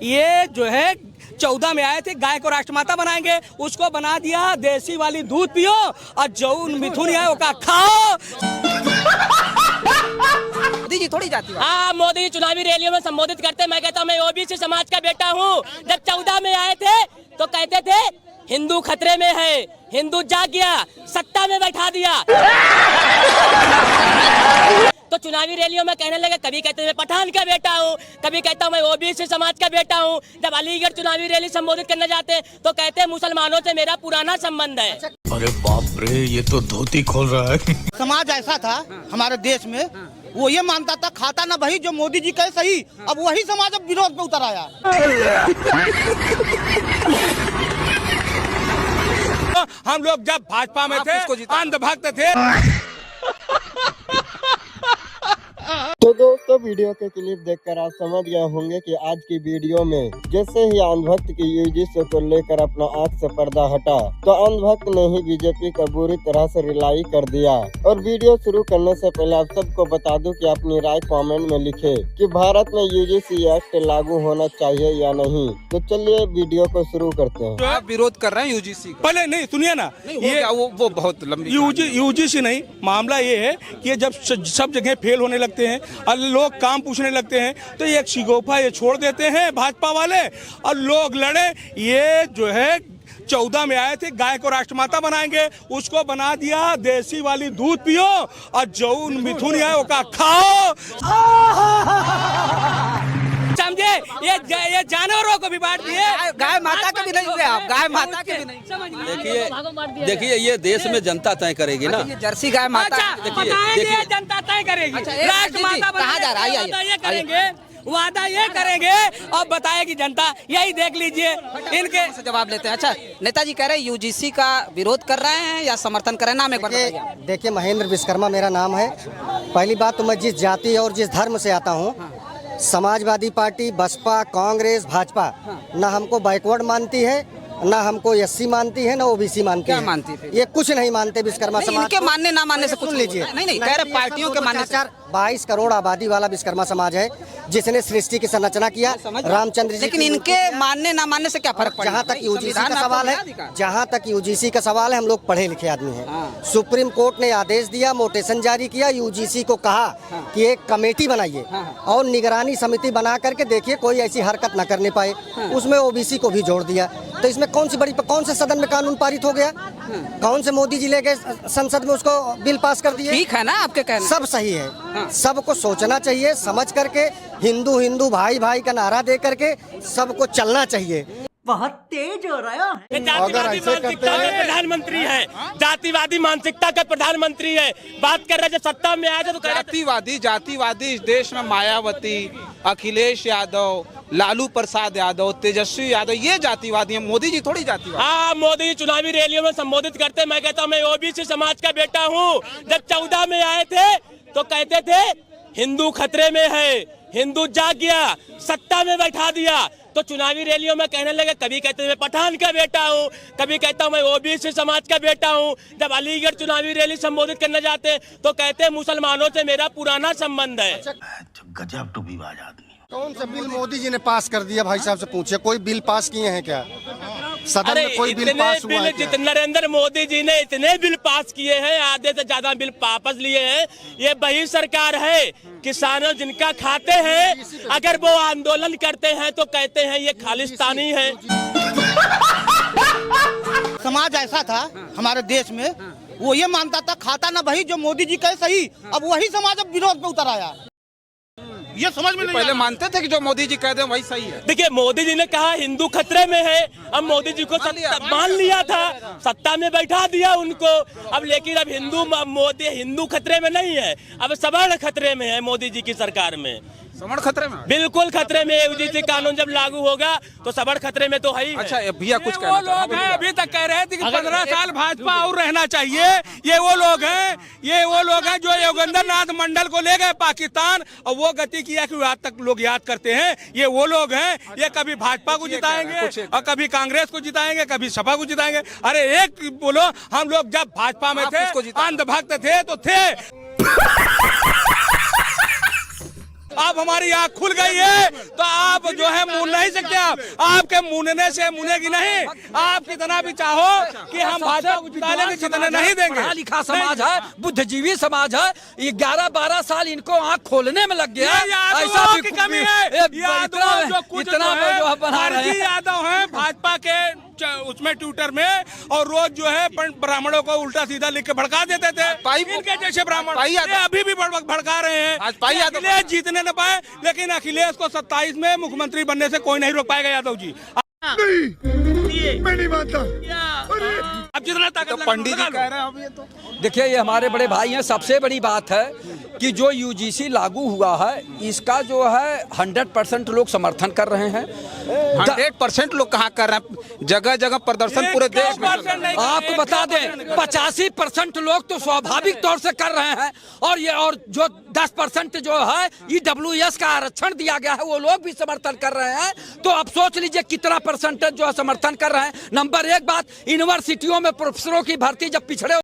ये जो है 14 में आए थे, गाय को राष्ट्रमाता बनाएंगे, उसको बना दिया देसी वाली दूध पियो और जो मिथुन है वो का खाओ। मोदी जी थोड़ी जाती है। हाँ, मोदी चुनावी रैलियों में संबोधित करते, मैं कहता हूँ मैं ओबीसी समाज का बेटा हूँ। जब 14 में आए थे तो कहते थे हिंदू खतरे में है, हिंदू जाग गया, सत्ता में बैठा दिया। तो चुनावी रैलियों में कहने लगे, कभी कहते मैं पठान का बेटा हूँ, कभी कहता हूँ मैं ओबीसी समाज का बेटा हूँ। जब अलीगढ़ चुनावी रैली संबोधित करने जाते तो कहते हैं मुसलमानों से मेरा पुराना संबंध है। अरे बाप रे, ये तो धोती खोल रहा है। समाज ऐसा था हमारे देश में, वो ये मानता था खाता ना वही जो मोदी जी कहे सही। अब वही समाज अब विरोध पे उतर आया। हम लोग जब भाजपा में थे, अंधभक्त थे। तो दोस्तों, वीडियो के क्लिप देखकर आप समझ गए होंगे कि आज की वीडियो में जैसे ही अंधभक्त की यूजीसी को लेकर अपना आंख से पर्दा हटा तो अंधभक्त ने ही बीजेपी का बुरी तरह से रिलाई कर दिया। और वीडियो शुरू करने से पहले आप सबको बता दूं कि अपनी राय कमेंट में लिखे कि भारत में यूजीसी एक्ट लागू होना चाहिए या नहीं। तो चलिए वीडियो को शुरू करते हैं। आप विरोध कर रहे हैं यूजीसी का? पहले नहीं सुनिए ना, ये वो बहुत लंबी यूजीसी नहीं, मामला ये है कि जब सब जगह फेल होने लगते हैं और लोग काम पूछने लगते हैं तो एक शिगोफा ये छोड़ देते हैं भाजपा वाले और लोग लड़े। ये जो है 14 में आए थे, गाय को राष्ट्रमाता बनाएंगे, उसको बना दिया देसी वाली दूध पियो और जो मिथुन है वो का खाओ। समझे? ये जानवरों को भी बांट दिए, गाय माता के भी नहीं हुए आप, गाय माता के भी नहीं। देखिए ये देश में जनता तय करेगी ना। ये जर्सी गाय माता। अच्छा, देखिए जनता तय करेगी। राष्ट्रमाता कहाँ जा रहा है? ये करेंगे, वादा ये करेंगे और बताएगी जनता। यही देख लीजिए इनके से जवाब लेते हैं। अच्छा, नेताजी कह रहे हैं यूजीसी का विरोध कर रहे हैं या समर्थन कर रहे हैं? नाम एक बार बताइए। देखिए, महेंद्र विश्वकर्मा मेरा नाम है। पहली बात तो मैं जिस जाति और जिस धर्म से आता हूँ, समाजवादी पार्टी, बसपा, कांग्रेस, भाजपा न हमको बैकवर्ड मानती है, ना हमको एससी मानती है, ना ओबीसी मानती है। मानती है? ये कुछ नहीं मानते विश्वकर्मा समाज। इनके मानने ना मानने से कुछ सुन लीजिए। नहीं कह रहे पार्टियों के मानने से। 22 करोड़ आबादी वाला विश्वकर्मा समाज है जिसने सृष्टि की संरचना किया रामचंद्र जी। लेकिन इनके मानने ना मानने से क्या फर्क पड़ेगा? जहाँ तक यूजीसी का सवाल है, जहाँ तक यूजीसी का सवाल है, हम लोग पढ़े लिखे आदमी हैं। सुप्रीम कोर्ट ने आदेश दिया, मोटेशन जारी किया, यूजीसी को कहा कि एक कमेटी बनाइए और निगरानी समिति बना करके देखिए कोई ऐसी हरकत न करने पाए। उसमें ओबीसी को भी जोड़ दिया। तो इसमें कौन से सदन में कानून पारित हो गया? कौन से मोदी जी ले गए संसद में उसको बिल पास कर दिए? ठीक है ना आपके कहने? सब सही है। सबको सोचना चाहिए, समझ करके हिंदू हिंदू भाई भाई का नारा दे करके सबको चलना चाहिए। बहुत तेज हो रहा है। जातिवादी मानसिकता का प्रधानमंत्री है, जातिवादी मानसिकता का प्रधानमंत्री है। बात कर रहे जब सत्ता में आए थे तो जातिवादी इस देश में मायावती, अखिलेश यादव, लालू प्रसाद यादव, तेजस्वी यादव, ये जातिवादी हैं। मोदी जी थोड़ी जातिवादी। हाँ, मोदी जी चुनावी रैलियों में संबोधित करते, मैं कहता हूँ मैं ओबीसी समाज का बेटा हूँ। जब 14 में आए थे तो कहते थे हिंदू खतरे में है, हिंदू जाग गया, सत्ता में बैठा दिया। तो चुनावी रैलियों में कहने लगे, कभी कहते मैं पठान का बेटा हूँ, कभी कहता हूँ मैं ओबीसी समाज का बेटा हूँ। जब अलीगढ़ चुनावी रैली संबोधित करने जाते तो कहते हैं मुसलमानों से मेरा पुराना संबंध है। गजब टोपीबाज आदमी। कौन सा बिल मोदी जी ने पास कर दिया? भाई साहब से पूछिए, कोई बिल पास किए हैं क्या? सदन में कोई बिल पास हुआ है क्या? नरेंद्र मोदी जी ने इतने बिल पास किए हैं, आधे से ज्यादा बिल वापस लिए हैं। ये वही सरकार है, किसानों जिनका खाते हैं, अगर वो आंदोलन करते हैं तो कहते हैं ये खालिस्तानी है। समाज ऐसा था हमारे देश में, वो ये मानता था खाता ना वही जो मोदी जी कहे सही। अब वही समाज अब विरोध पे उतर आया। ये समझ में नहीं। पहले मानते थे कि जो मोदी जी कहते हैं वही सही है। देखिए, मोदी जी ने कहा हिंदू खतरे में है, अब मोदी जी को मान लिया था, सत्ता में बैठा दिया उनको। अब लेकिन अब मोदी हिंदू खतरे में नहीं है, अब सवर्ण खतरे में है। मोदी जी की सरकार में सवर्ण खतरे में, बिल्कुल खतरे में। यूजीसी कानून जब लागू होगा तो सवर्ण खतरे में तो है ही। अच्छा भैया कुछ वो लोग हैं, अभी तक कह रहे थे कि 15 साल भाजपा और रहना चाहिए। ये वो लोग हैं जो योगेंद्र नाथ मंडल को ले गए पाकिस्तान और वो गति किया कि आज तक लोग याद करते हैं। ये वो लोग हैं, ये कभी भाजपा को जिताएंगे और कभी कांग्रेस को जिताएंगे, कभी सपा को जिताएंगे। अरे एक बोलो, हम लोग जब भाजपा में थे, अंधभक्त थे तो थे। अब हमारी आँख खुल गई है तो आप जो है मुन नहीं सकते। आप आपके मुनने से मुनेगी नहीं। आप कितना भी चाहो कि हम भाजपा को जिता लेंगे, जितने नहीं देंगे। पढ़ा लिखा समाज है, बुद्धिजीवी समाज है। ये 11-12 साल इनको आँख खोलने में लग गया। ऐसा की कमी है। यादव जो कुछ इतना जो है बना रहे हैं। यादव है भाजपा के उसमें ट्विटर में, और रोज जो है ब्राह्मणों को उल्टा सीधा लिख के भड़का देते थे। इनके जैसे ब्राह्मण अभी भी भड़का रहे हैं। अखिलेश जीतने न पाए, लेकिन अखिलेश को 27 में मुख्यमंत्री बनने से कोई नहीं रोक पाएगा। यादव जी मैं नहीं मानता। अब जितना ताकत पंडित जी कह रहे हैं अब ये तो देखिए, ये हमारे बड़े भाई हैं। सबसे बड़ी बात है कि जो यूजीसी लागू हुआ है, इसका जो है 100% लोग समर्थन कर रहे हैं। 100% लोग कहाँ कर रहे हैं? जगह जगह प्रदर्शन पूरे देश में। आपको बता दें 85% लोग तो स्वाभाविक तौर से कर रहे हैं, और जो 10% जो है EWS का आरक्षण दिया गया है, वो लोग भी समर्थन कर रहे हैं। तो अब सोच लीजिए कितना परसेंटेज जो है समर्थन कर रहे हैं। नंबर 1 बात, यूनिवर्सिटियों में प्रोफेसरों की भर्ती जब पिछड़े